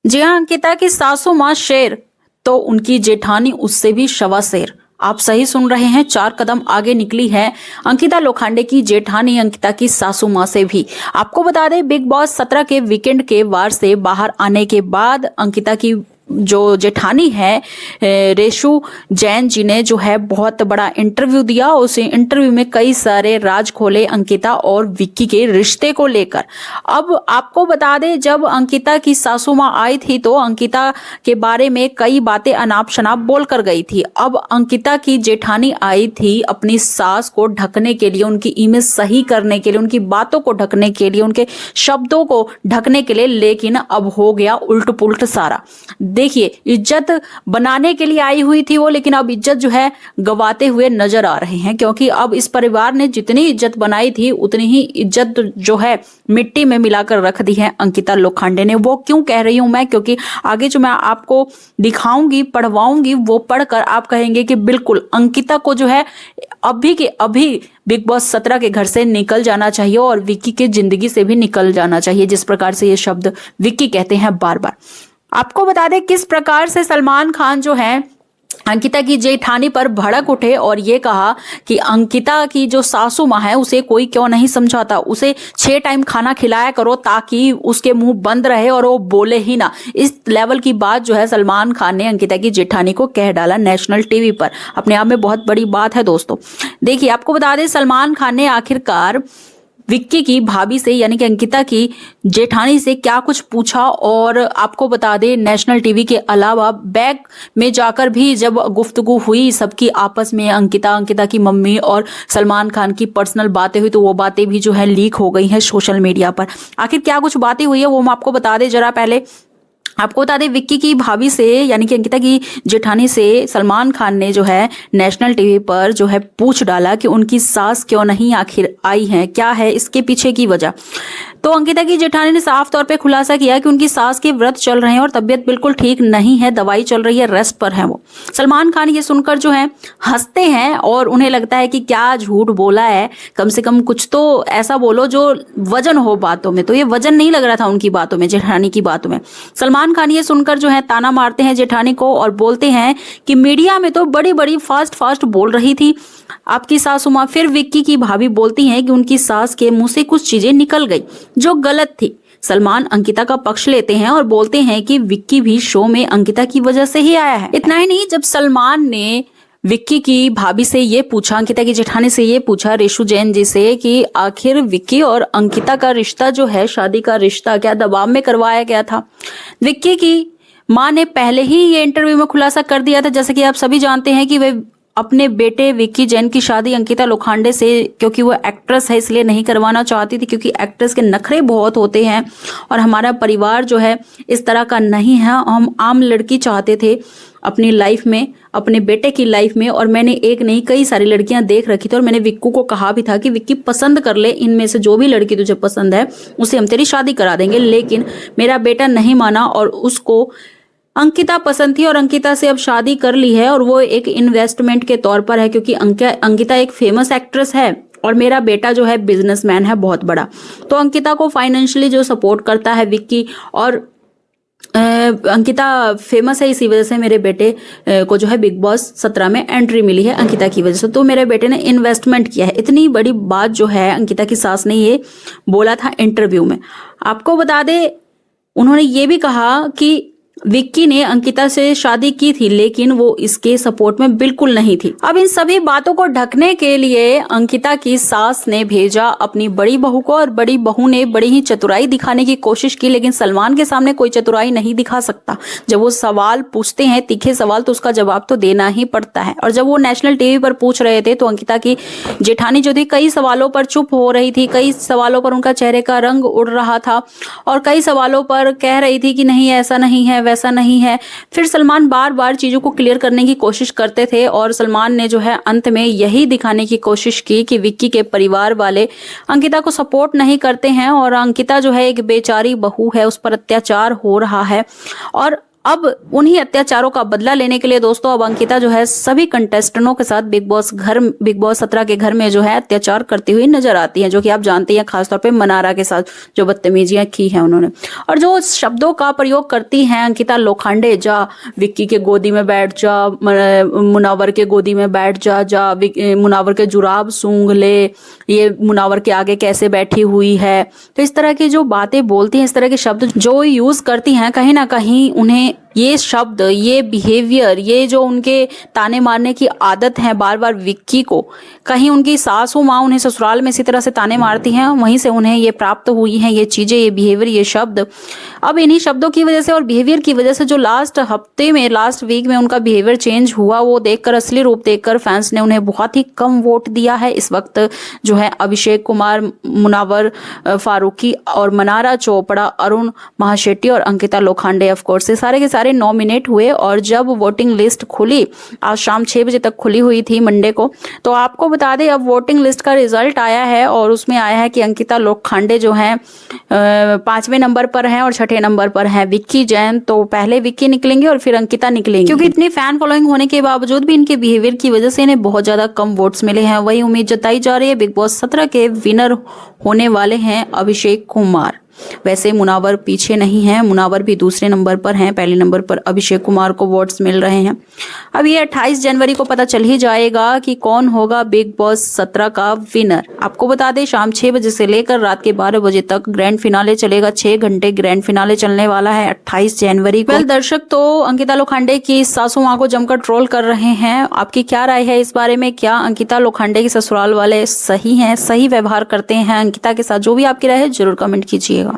जी हाँ, अंकिता की सासू माँ शेर तो उनकी जेठानी उससे भी शवा शेर। आप सही सुन रहे हैं, 4 कदम आगे निकली है अंकिता लोखंडे की जेठानी अंकिता की सासू माँ से भी। आपको बता दें, बिग बॉस 17 के वीकेंड के वार से बाहर आने के बाद अंकिता की जो जेठानी है रेशु जैन जी ने जो है बहुत बड़ा इंटरव्यू दिया। उस इंटरव्यू में कई सारे राज खोले अंकिता और विक्की के रिश्ते को लेकर। अब आपको बता दें, जब अंकिता की सासू माँ आई थी तो अंकिता के बारे में कई बातें अनाप शनाप बोल कर गई थी। अब अंकिता की जेठानी आई थी अपनी सास को ढकने के लिए, उनकी इमेज सही करने के लिए, उनकी बातों को ढकने के लिए, उनके शब्दों को ढकने के लिए, लेकिन अब हो गया उल्ट पुल्ट सारा। देखिए, इज्जत बनाने के लिए आई हुई थी वो, लेकिन अब इज्जत जो है गवाते हुए नजर आ रहे हैं, क्योंकि अब इस परिवार ने जितनी इज्जत बनाई थी उतनी ही इज्जत जो है मिट्टी में मिलाकर रख दी है अंकिता लोखंडे ने। वो क्यों कह रही हूं मैं, क्योंकि आगे जो मैं आपको दिखाऊंगी, पढ़वाऊंगी, वो पढ़कर आप कहेंगे कि बिल्कुल अंकिता को जो है अभी के अभी बिग बॉस 17 के घर से निकल जाना चाहिए और विक्की के जिंदगी से भी निकल जाना चाहिए, जिस प्रकार से ये शब्द विक्की कहते हैं बार बार। आपको बता दें किस प्रकार से सलमान खान जो है अंकिता की जेठानी पर भड़क उठे और ये कहा कि अंकिता की जो सासू माँ है उसे कोई क्यों नहीं समझाता, उसे 6 टाइम खाना खिलाया करो ताकि उसके मुंह बंद रहे और वो बोले ही ना। इस लेवल की बात जो है सलमान खान ने अंकिता की जेठानी को कह डाला नेशनल टीवी पर। अपने आप में बहुत बड़ी बात है दोस्तों। देखिए, आपको बता दें, सलमान खान ने आखिरकार विक्की की भाभी से यानी कि अंकिता की जेठानी से क्या कुछ पूछा, और आपको बता दें नेशनल टीवी के अलावा बैक में जाकर भी जब गुफ्तगू हुई सबकी आपस में, अंकिता की मम्मी और सलमान खान की पर्सनल बातें हुई, तो वो बातें भी जो है लीक हो गई हैं सोशल मीडिया पर। आखिर क्या कुछ बातें हुई है वो हम आपको बता दें। जरा पहले आपको बता दें, विक्की की भाभी से यानी कि अंकिता की जेठानी से सलमान खान ने जो है नेशनल टीवी पर जो है पूछ डाला कि उनकी सास क्यों नहीं आखिर आई है, क्या है इसके पीछे की वजह। तो अंकिता की जेठानी ने साफ तौर पे खुलासा किया कि उनकी सास के व्रत चल रहे हैं और तबीयत बिल्कुल ठीक नहीं है, दवाई चल रही है, रेस्ट पर है वो। सलमान खान ये सुनकर जो है हंसते हैं और उन्हें लगता है कि क्या झूठ बोला है, कम से कम कुछ तो ऐसा बोलो जो वजन हो बातों में। तो ये वजन नहीं लग रहा था उनकी बातों में, जेठानी की बातों में। सलमान खान ये सुनकर जो है ताना मारते हैं जेठानी को और बोलते हैं कि मीडिया में तो बड़ी बड़ी फास्ट बोल रही थी आपकी सासू माँ। फिर विक्की की भाभी बोलती हैं कि उनकी सास के मुंह से कुछ चीजें निकल गई जो गलत थी। सलमान अंकिता का पक्ष लेते हैं और बोलते हैं कि विक्की भी शो में अंकिता की वजह से ही आया है। इतना ही नहीं, जब सलमान ने विक्की की भाभी से ये पूछा, अंकिता की जेठानी से ये पूछा, रेशु जैन जी से, कि आखिर विक्की और अंकिता का रिश्ता जो है, शादी का रिश्ता क्या दबाव में करवाया गया था। विक्की की माँ ने पहले ही ये इंटरव्यू में खुलासा कर दिया था, जैसे कि आप सभी जानते हैं, कि वे अपने बेटे विक्की जैन की शादी अंकिता लोखंडे से, क्योंकि वो एक्ट्रेस है इसलिए नहीं करवाना चाहती थी, क्योंकि एक्ट्रेस के नखरे बहुत होते हैं और हमारा परिवार जो है इस तरह का नहीं है। हम आम लड़की चाहते थे अपनी लाइफ में, अपने बेटे की लाइफ में। और मैंने एक नहीं कई सारी लड़कियां देख रखी थी और मैंने विक्कू को कहा भी था कि विक्की पसंद कर ले, इनमें से जो भी लड़की तुझे पसंद है उसे हम तेरी शादी करा देंगे। लेकिन मेरा बेटा नहीं माना और उसको अंकिता पसंद थी और अंकिता से अब शादी कर ली है, और वो एक इन्वेस्टमेंट के तौर पर है, क्योंकि अंकिता एक फेमस एक्ट्रेस है और मेरा बेटा जो है बिजनेसमैन है बहुत बड़ा। तो अंकिता को फाइनेंशियली जो सपोर्ट करता है विक्की, और अंकिता फेमस है, इसी वजह से मेरे बेटे को जो है बिग बॉस 17 में एंट्री मिली है अंकिता की वजह से। तो मेरे बेटे ने इन्वेस्टमेंट किया है। इतनी बड़ी बात जो है अंकिता की सास ने ये बोला था इंटरव्यू में। आपको बता दे, उन्होंने ये भी कहा कि विक्की ने अंकिता से शादी की थी लेकिन वो इसके सपोर्ट में बिल्कुल नहीं थी। अब इन सभी बातों को ढकने के लिए अंकिता की सास ने भेजा अपनी बड़ी बहू को, और बड़ी बहू ने बड़ी ही चतुराई दिखाने की कोशिश की, लेकिन सलमान के सामने कोई चतुराई नहीं दिखा सकता। जब वो सवाल पूछते हैं, तीखे सवाल, तो उसका जवाब तो देना ही पड़ता है। और जब वो नेशनल टीवी पर पूछ रहे थे तो अंकिता की जेठानी जो थी कई सवालों पर चुप हो रही थी, कई सवालों पर उनका चेहरे का रंग उड़ रहा था और कई सवालों पर कह रही थी कि नहीं ऐसा नहीं है, वैसा नहीं है। फिर सलमान बार बार चीजों को क्लियर करने की कोशिश करते थे और सलमान ने जो है अंत में यही दिखाने की कोशिश की कि विक्की के परिवार वाले अंकिता को सपोर्ट नहीं करते हैं और अंकिता जो है एक बेचारी बहू है, उस पर अत्याचार हो रहा है। और अब उन्हीं अत्याचारों का बदला लेने के लिए दोस्तों अब अंकिता जो है सभी कंटेस्टेंटों के साथ बिग बॉस 17 के घर में जो है अत्याचार करती हुई नजर आती हैं, जो कि आप जानती हैं, खासतौर पे मनारा के साथ जो बदतमीजियां की हैं उन्होंने, और जो शब्दों का प्रयोग करती हैं अंकिता लोखंडे, जा विक्की के गोदी में बैठ जा, मुनावर के गोदी में बैठ जा मुनावर के जुराब सूंघ ले, ये मुनावर के आगे कैसे बैठी हुई है। तो इस तरह की जो बातें बोलती हैं, इस तरह के शब्द जो यूज करती हैं, कहीं ना कहीं उन्हें ये शब्द, ये बिहेवियर, ये जो उनके ताने मारने की आदत है बार बार विक्की को, कहीं उनकी सासू माँ उन्हें ससुराल में इसी तरह से ताने मारती हैं, वहीं से उन्हें ये प्राप्त हुई हैं ये चीजें, ये बिहेवियर, ये शब्द। अब इन्हीं शब्दों की वजह से और बिहेवियर की वजह से जो लास्ट हफ्ते में, लास्ट वीक में उनका बिहेवियर चेंज हुआ, वो देखकर, असली रूप देखकर फैंस ने उन्हें बहुत ही कम वोट दिया है। इस वक्त जो है अभिषेक कुमार, मुनावर फारूकी और मनारा चोपड़ा, अरुण महाशेट्टी और अंकिता लोखंडे ऑफकोर्स ये सारे के सारे नॉमिनेट हुए। और जब वोटिंग लिस्ट खुली, आज शाम 6 बजे तक खुली हुई थी मंडे को, तो आपको बता दें अब वोटिंग लिस्ट का रिजल्ट आया है और उसमें आया है कि अंकिता लोखंडे जो हैं 5वें नंबर पर हैं और 6ठे नंबर पर हैं विक्की जैन। तो पहले विक्की निकलेंगे और फिर अंकिता निकलेंगे, क्योंकि इतनी फैन फॉलोइंग होने के बावजूद भी इनके बिहेवियर की वजह से इन्हें बहुत ज्यादा कम वोट्स मिले हैं। वही उम्मीद जताई जा रही है बिग बॉस 17 के विनर होने वाले हैं अभिषेक कुमार। वैसे मुनावर पीछे नहीं है, मुनावर भी दूसरे नंबर पर हैं, पहले नंबर पर अभिषेक कुमार को वोट्स मिल रहे हैं। अब ये 28 जनवरी को पता चल ही जाएगा कि कौन होगा बिग बॉस 17 का विनर। आपको बता दें शाम 6 बजे से लेकर रात के 12 बजे तक ग्रैंड फिनाले चलेगा। 6 घंटे ग्रैंड फिनाले चलने वाला है 28 जनवरी को। दर्शक तो अंकिता लोखंडे की सासू माँ को जमकर ट्रोल कर रहे हैं। आपकी क्या राय है इस बारे में? क्या अंकिता लोखंडे के ससुराल वाले सही हैं, सही व्यवहार करते हैं अंकिता के साथ? जो भी आपकी राय है जरूर कमेंट कीजिएगा।